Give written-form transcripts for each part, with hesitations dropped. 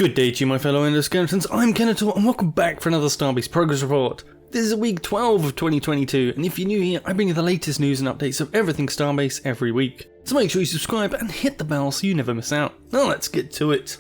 Good day to you, my fellow endoskeletons. I'm Kenetor, and welcome back for another Starbase progress report. This is week 12 of 2022, and if you're new here, I bring you the latest news and updates of everything Starbase every week. So make sure you subscribe and hit the bell so you never miss out. Now let's get to it.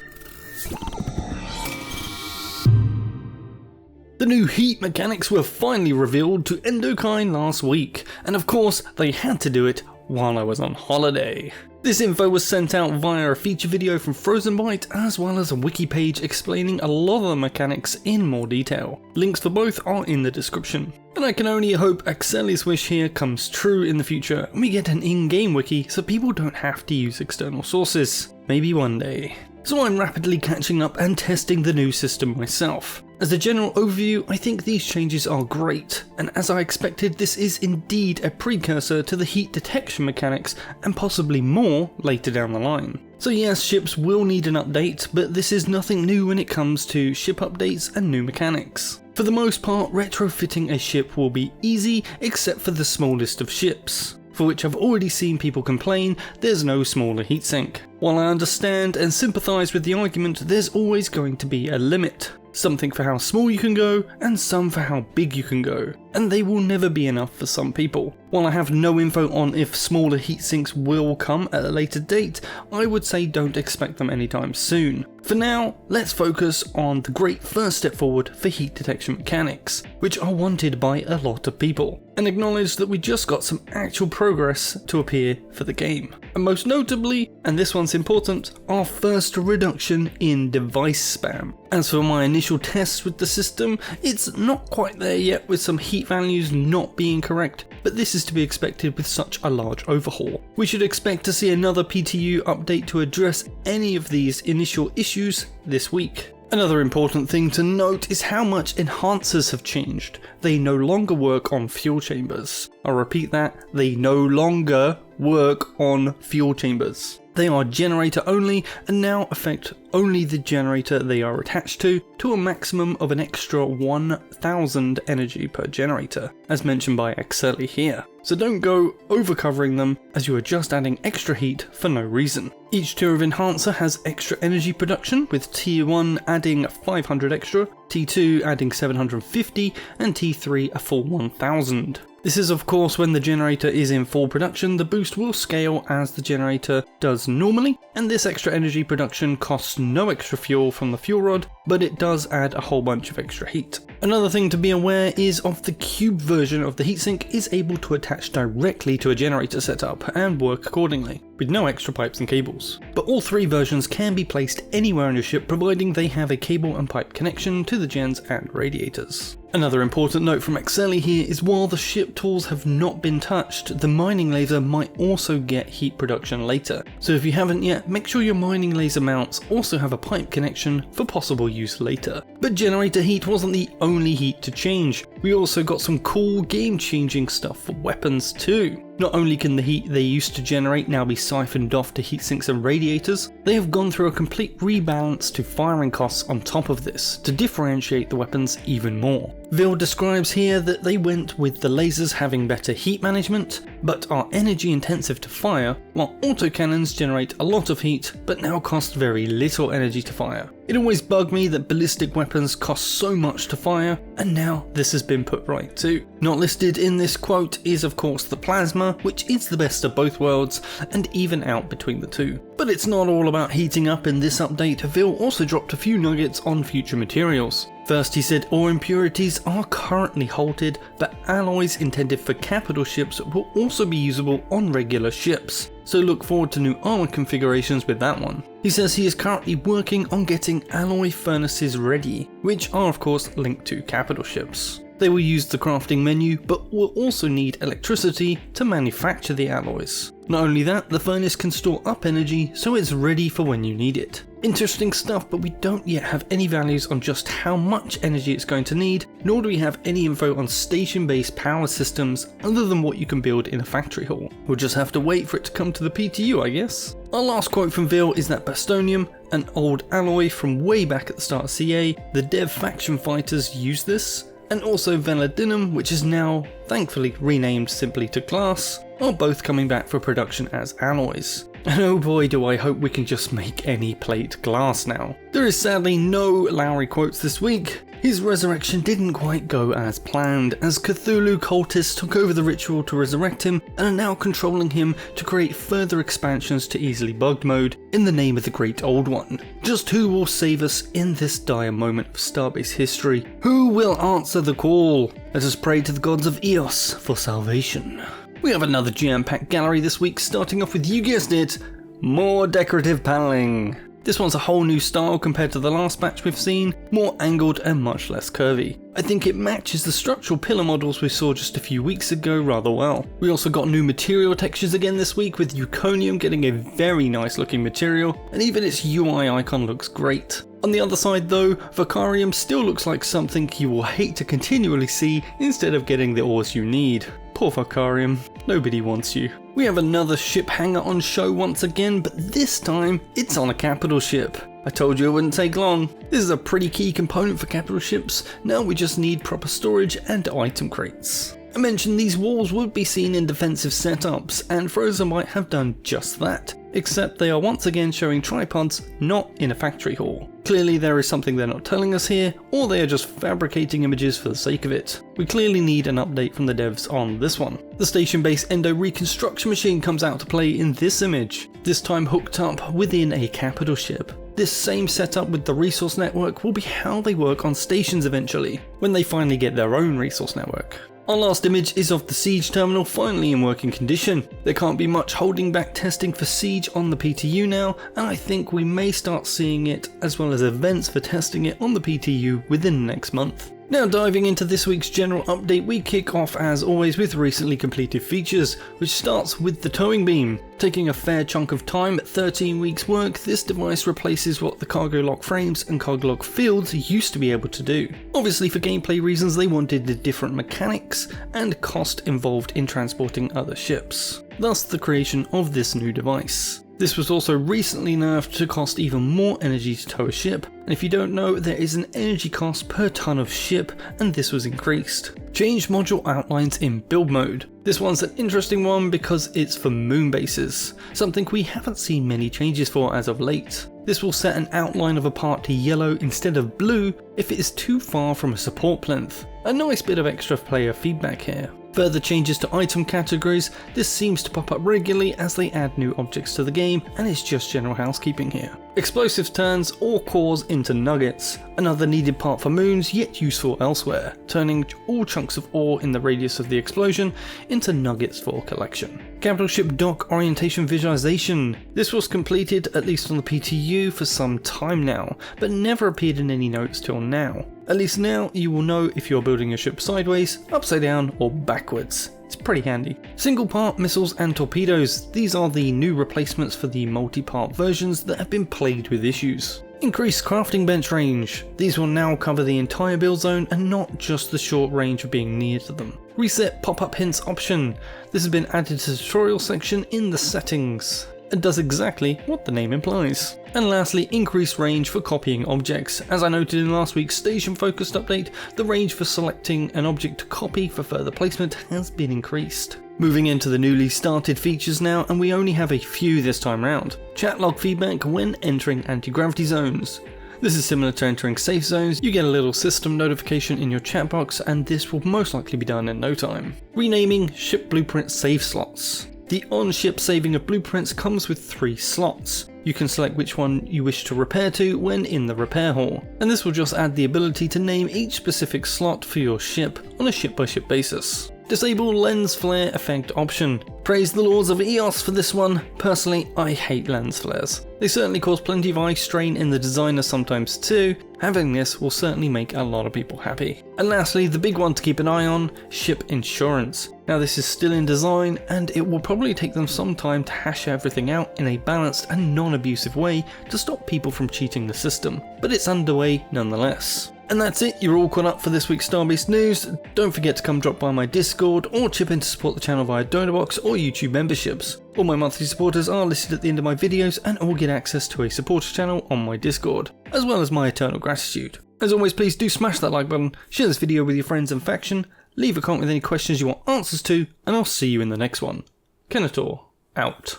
The new heat mechanics were finally revealed to Endokyne last week, and of course they had to do it while I was on holiday. This info was sent out via a feature video from Frozenbyte as well as a wiki page explaining a lot of the mechanics in more detail. Links for both are in the description. And I can only hope Axeli's wish here comes true in the future and we get an in-game wiki so people don't have to use external sources. Maybe one day. So I'm rapidly catching up and testing the new system myself. As a general overview, I think these changes are great, and as I expected, this is indeed a precursor to the heat detection mechanics and possibly more later down the line. So yes, ships will need an update, but this is nothing new when it comes to ship updates and new mechanics. For the most part, retrofitting a ship will be easy except for the smallest of ships, for which I've already seen people complain there's no smaller heatsink. While I understand and sympathise with the argument, there's always going to be a limit. Something for how small you can go, and some for how big you can go, and they will never be enough for some people. While I have no info on if smaller heatsinks will come at a later date, I would say don't expect them anytime soon. For now, let's focus on the great first step forward for heat detection mechanics, which are wanted by a lot of people, and acknowledge that we just got some actual progress to appear for the game. And most notably, and this one's important, our first reduction in device spam. As for my initial tests with the system, it's not quite there yet with some heat values not being correct, but this is to be expected with such a large overhaul. We should expect to see another PTU update to address any of these initial issues this week. Another important thing to note is how much enhancers have changed. They no longer work on fuel chambers. I'll repeat that, they no longer work on fuel chambers. They are generator only and now affect only the generator they are attached to a maximum of an extra 1000 energy per generator, as mentioned by Axeli here. So don't go over-covering them as you are just adding extra heat for no reason. Each tier of enhancer has extra energy production, with tier 1 adding 500 extra, T2 adding 750 and T3 a full 1000. This is of course when the generator is in full production. The boost will scale as the generator does normally, and this extra energy production costs no extra fuel from the fuel rod, but it does add a whole bunch of extra heat. Another thing to be aware is of the cube version of the heatsink is able to attach directly to a generator setup and work accordingly, with no extra pipes and cables. But all three versions can be placed anywhere on your ship providing they have a cable and pipe connection to the gens and radiators. Another important note from Axeli here is while the ship tools have not been touched, the mining laser might also get heat production later. So if you haven't yet, make sure your mining laser mounts also have a pipe connection for possible use later. But generator heat wasn't the only heat to change. We also got some cool game-changing stuff for weapons too. Not only can the heat they used to generate now be siphoned off to heatsinks and radiators, they have gone through a complete rebalance to firing costs on top of this to differentiate the weapons even more. Vil describes here that they went with the lasers having better heat management, but are energy intensive to fire, while autocannons generate a lot of heat but now cost very little energy to fire. It always bugged me that ballistic weapons cost so much to fire, and now this has been put right too. Not listed in this quote is of course the plasma, which is the best of both worlds and even out between the two. But it's not all about heating up in this update. Vil also dropped a few nuggets on future materials. First, he said ore impurities are currently halted, but alloys intended for capital ships will also be usable on regular ships. So look forward to new armor configurations with that one. He says he is currently working on getting alloy furnaces ready, which are of course linked to capital ships. They will use the crafting menu, but will also need electricity to manufacture the alloys. Not only that, the furnace can store up energy, so it's ready for when you need it. Interesting stuff, but we don't yet have any values on just how much energy it's going to need, nor do we have any info on station-based power systems other than what you can build in a factory hall. We'll just have to wait for it to come to the PTU, I guess. Our last quote from Vil is that Bastonium, an old alloy from way back at the start of CA, the dev faction fighters use this, and also Vanadinum, which is now thankfully renamed simply to Glass, are both coming back for production as alloys. And oh boy do I hope we can just make any plate glass now. There is sadly no Lowry quotes this week. His resurrection didn't quite go as planned, as Cthulhu cultists took over the ritual to resurrect him and are now controlling him to create further expansions to easily bugged mode in the name of the Great Old One. Just who will save us in this dire moment of Starbase history? Who will answer the call? Let us pray to the gods of Eos for salvation. We have another jam-packed gallery this week, starting off with, you guessed it, more decorative paneling. This one's a whole new style compared to the last batch we've seen, more angled and much less curvy. I think it matches the structural pillar models we saw just a few weeks ago rather well. We also got new material textures again this week, with Euconium getting a very nice looking material, and even its UI icon looks great. On the other side though, Vocarium still looks like something you will hate to continually see instead of getting the ores you need. Poor Vocarium, nobody wants you. We have another ship hangar on show once again, but this time it's on a capital ship. I told you it wouldn't take long. This is a pretty key component for capital ships. Now we just need proper storage and item crates. I mentioned these walls would be seen in defensive setups, and Frozen might have done just that, except they are once again showing tripods not in a factory hall. Clearly there is something they're not telling us here, or they are just fabricating images for the sake of it. We clearly need an update from the devs on this one. The station base endo reconstruction machine comes out to play in this image, this time hooked up within a capital ship. This same setup with the resource network will be how they work on stations eventually, when they finally get their own resource network. Our last image is of the Siege terminal finally in working condition. There can't be much holding back testing for Siege on the PTU now, and I think we may start seeing it as well as events for testing it on the PTU within the next month. Now diving into this week's general update, we kick off as always with recently completed features, which starts with the towing beam. Taking a fair chunk of time, 13 weeks work, this device replaces what the cargo lock frames and cargo lock fields used to be able to do. Obviously for gameplay reasons they wanted the different mechanics and cost involved in transporting other ships, thus the creation of this new device. This was also recently nerfed to cost even more energy to tow a ship, and if you don't know, there is an energy cost per ton of ship, and this was increased. Changed module outlines in build mode. This one's an interesting one because it's for moon bases, something we haven't seen many changes for as of late. This will set an outline of a part to yellow instead of blue if it is too far from a support plinth. A nice bit of extra player feedback here. Further changes to item categories, this seems to pop up regularly as they add new objects to the game, and it's just general housekeeping here. Explosives turns ore cores into nuggets, another needed part for moons yet useful elsewhere, turning all chunks of ore in the radius of the explosion into nuggets for collection. Capital ship dock orientation visualization. This was completed at least on the PTU for some time now, but never appeared in any notes till now. At least now you will know if you're building your ship sideways, upside down or backwards. It's pretty handy. Single part missiles and torpedoes. These are the new replacements for the multi-part versions that have been plagued with issues. Increased crafting bench range. These will now cover the entire build zone and not just the short range of being near to them. Reset pop-up hints option. This has been added to the tutorial section in the settings. It does exactly what the name implies. And lastly, increased range for copying objects. As I noted in last week's station focused update, the range for selecting an object to copy for further placement has been increased. Moving into the newly started features now, and we only have a few this time round. Chat log feedback when entering anti-gravity zones. This is similar to entering safe zones. You get a little system notification in your chat box, and this will most likely be done in no time. Renaming ship blueprint save slots. The on-ship saving of blueprints comes with 3 slots. You can select which one you wish to repair to when in the repair hall, and this will just add the ability to name each specific slot for your ship on a ship-by-ship basis. Disable lens flare effect option. Praise the lords of EOS for this one. Personally, I hate lens flares. They certainly cause plenty of eye strain in the designer sometimes too. Having this will certainly make a lot of people happy. And lastly, the big one to keep an eye on, ship insurance. Now this is still in design, and it will probably take them some time to hash everything out in a balanced and non-abusive way to stop people from cheating the system, but it's underway nonetheless. And that's it, you're all caught up for this week's Starbase news. Don't forget to come drop by my Discord or chip in to support the channel via Donorbox or YouTube memberships. All my monthly supporters are listed at the end of my videos and all get access to a supporter channel on my Discord, as well as my eternal gratitude. As always, please do smash that like button, share this video with your friends and faction, leave a comment with any questions you want answers to, and I'll see you in the next one. Kenetor, out.